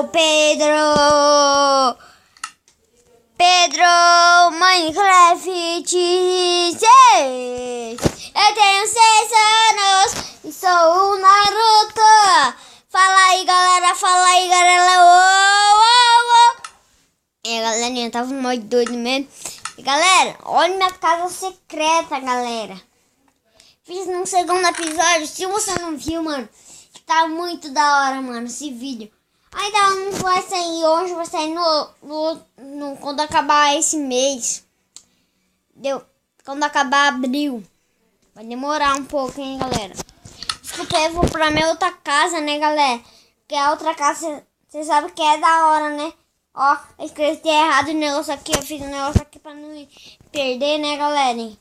o Pedro. Pedro Minecraft 6. Eu tenho 6 anos e sou o Naruto. Fala aí, galera. Fala aí, galera. E a galerinha tava muito doido mesmo. E galera, olha minha casa secreta, galera. Fiz no segundo episódio. Se você não viu, mano, tá muito da hora, mano, esse vídeo. Ainda não vai sair hoje, vai sair no quando acabar esse mês. Quando acabar abril. Vai demorar um pouco, hein, galera. Desculpa, eu vou pra minha outra casa, né, galera? Porque a outra casa, você sabe que é da hora, né? Ó, eu escrevi errado o negócio aqui. Eu fiz um negócio aqui pra não me perder, né, galera?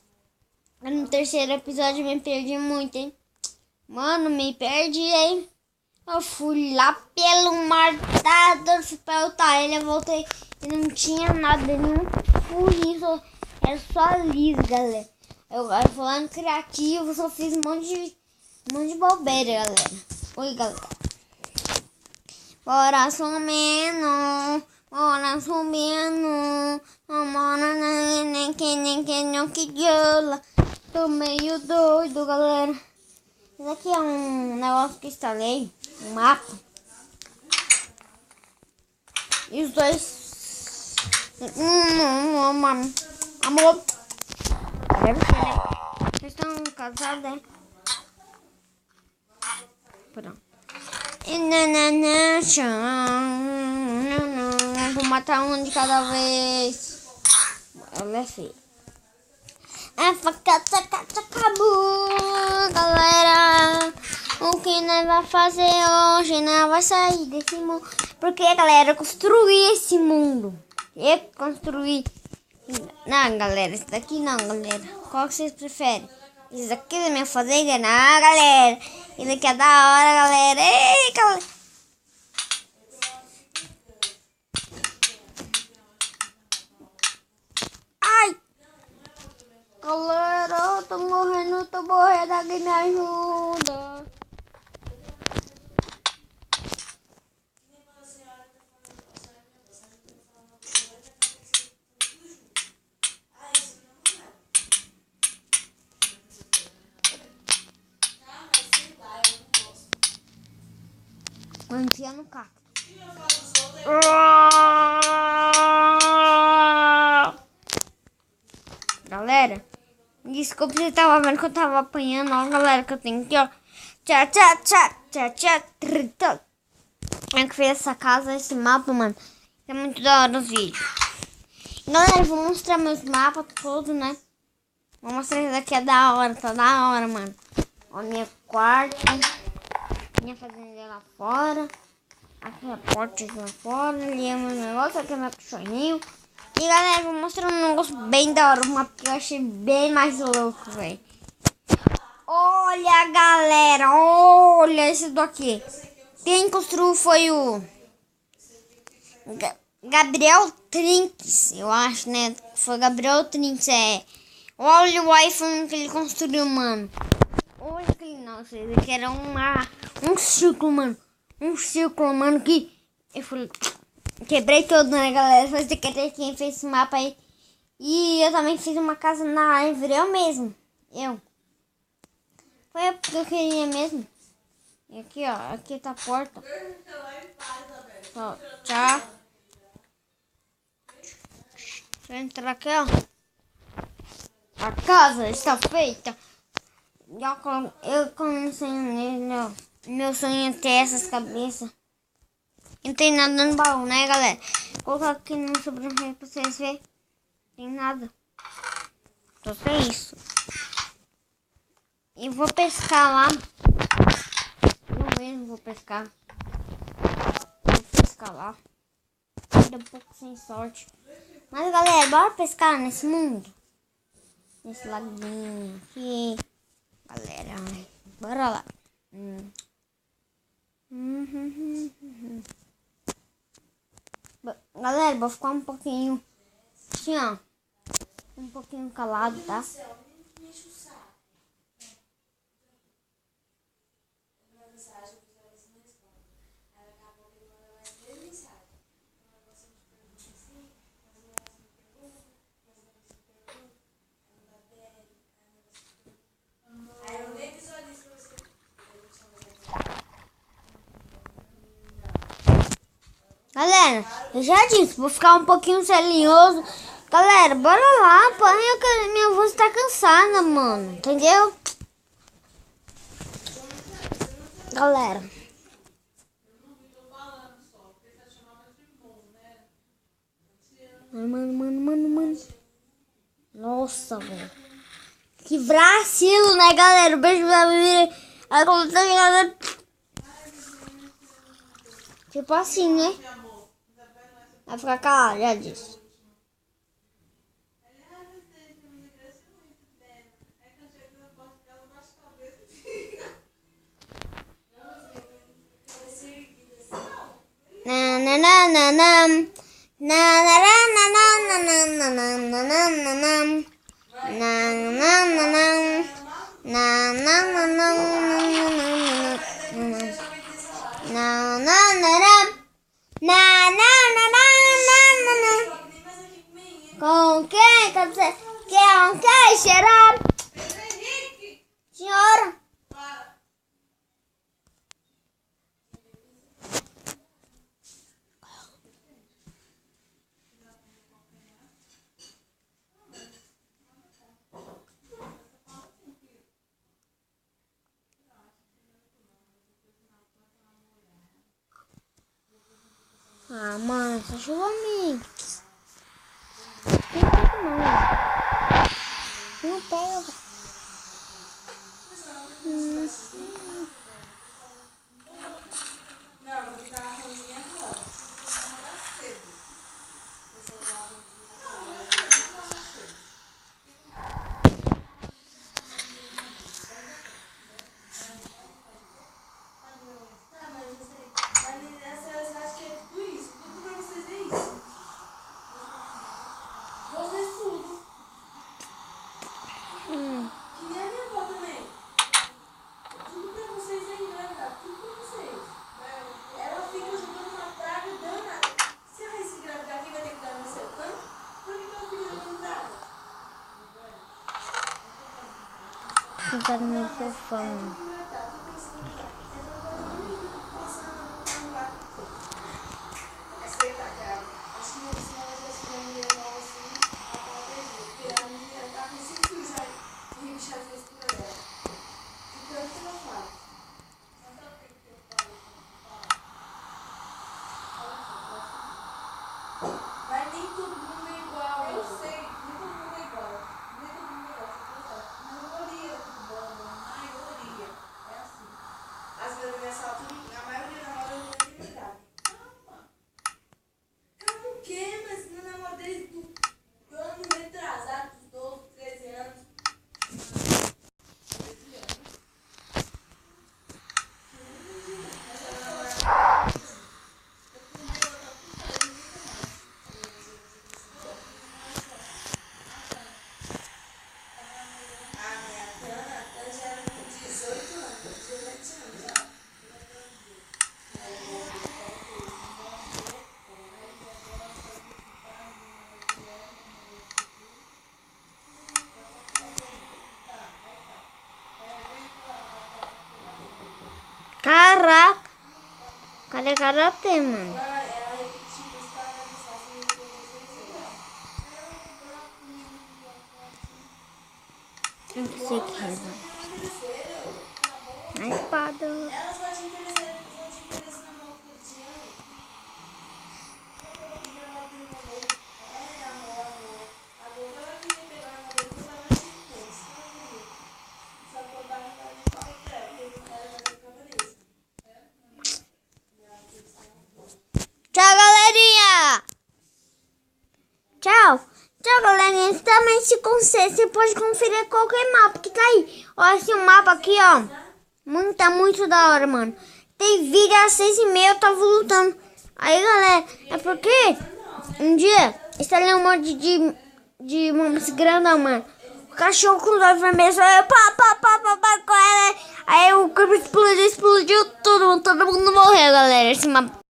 No terceiro episódio eu me perdi muito, hein? Mano, me perdi, hein? Eu fui lá pelo mar da fui pra outra ilha, eu voltei e não tinha nada, nenhum furinho, era só liso, galera. Eu falando criativo, só fiz um monte de bobeira, galera. Oi, galera. Bora subindo, bora subindo, bora nem que diola. Tô meio doido, galera. Isso aqui é um negócio que instalei, um mapa. E os dois... amor. Deve ser, né? Vocês estão casados, né? Pronto. Vou matar um de cada vez. Ela é feia. A faca acabou, galera. O que nós vai fazer hoje? Nós vai sair desse mundo. Porque, galera, eu construí esse mundo. Eu construí. Não, galera, esse daqui não, galera. Qual que vocês preferem? Esse daqui da minha fazenda? Não, galera. Esse daqui é da hora, galera. Ei, galera. Ai! Galera, eu tô morrendo, alguém me ajuda. Vou enfiar no cacto. Galera, desculpa se tava vendo que eu tava apanhando, ó, galera, que eu tenho aqui, ó. Eu que fiz essa casa, esse mapa, mano. É muito da hora os vídeos. Galera, eu vou mostrar meus mapas todos, né? Vou mostrar isso daqui, é da hora, tá da hora, mano. Ó, minha quarta, minha fazenda lá fora. Aqui a porta lá fora, ali é meu negócio, aqui é meu cachorrinho. E galera, vou mostrar um negócio bem da hora, um mapa que eu achei bem mais louco, velho. Olha, galera, olha esse daqui. Quem construiu foi o Gabriel Trinks, eu acho, né? Foi Gabriel Trinks, é. Olha o iPhone que ele construiu, mano. Olha aquele, nossa, ele que era um círculo, mano. Um círculo, mano, que eu falei, quebrei todo, né, galera? Foi quem fez esse mapa aí. E eu também fiz uma casa na árvore, eu mesmo. Foi porque eu queria mesmo. E aqui, ó, aqui tá a porta. Ó, tchau. Deixa eu entrar aqui, ó. A casa está feita. Eu comecei nele, ó. Meu sonho é ter essas cabeças. Não tem nada no baú, né, galera? Vou colocar aqui no sobrancelha pra vocês verem. Tem nada. Só tem isso. E vou pescar lá. Eu mesmo vou pescar. Vou pescar lá. Ainda um pouco sem sorte. Mas, galera, bora pescar nesse mundo. Nesse laguinho aqui. Galera, bora lá. Galera, vou ficar um pouquinho assim, ó. Um pouquinho calado, tá? galera, eu já disse, vou ficar um pouquinho selinhoso. Galera, bora lá, apanha que minha voz tá cansada, mano. Entendeu? Galera. Mano. Nossa, velho. Que vacilo, né, galera? Beijo pra mim. Galera. Tipo assim, né? Vai ficar calado, já disse. Com quem? Com quem? Será? Senhora? Ah, mano, essa chuva me... Não pega. Sentar no meu sofá, mano. Mas nem todo mundo é igual. Eu sei, nem todo mundo é igual. Nem todo mundo é igual. A maioria do bando, a maioria é assim. As vezes nessa altura, a maioria namora não tem idade. Calma. Calma o quê? Mas não namora desde o ano retrasado, dos 12, 13 anos. Caraca. Cadê karatê, mano? Tem que ser que reza. A espada. Elas vão te interessar na mão que te Tchau, galerinha. Tchau. Tchau, galerinha. Também você pode conferir qualquer mapa que tá aí. Olha esse mapa aqui, ó. Tá muito da hora, mano. Tem vídeo às 6h30, eu tava lutando. Aí, galera, é porque um dia instalei um monte de mamas grandão, mano. O cachorro com os olhos vermelhos, aí com ela. Aí o corpo explodiu tudo, todo mundo morreu, galera. Esse mapa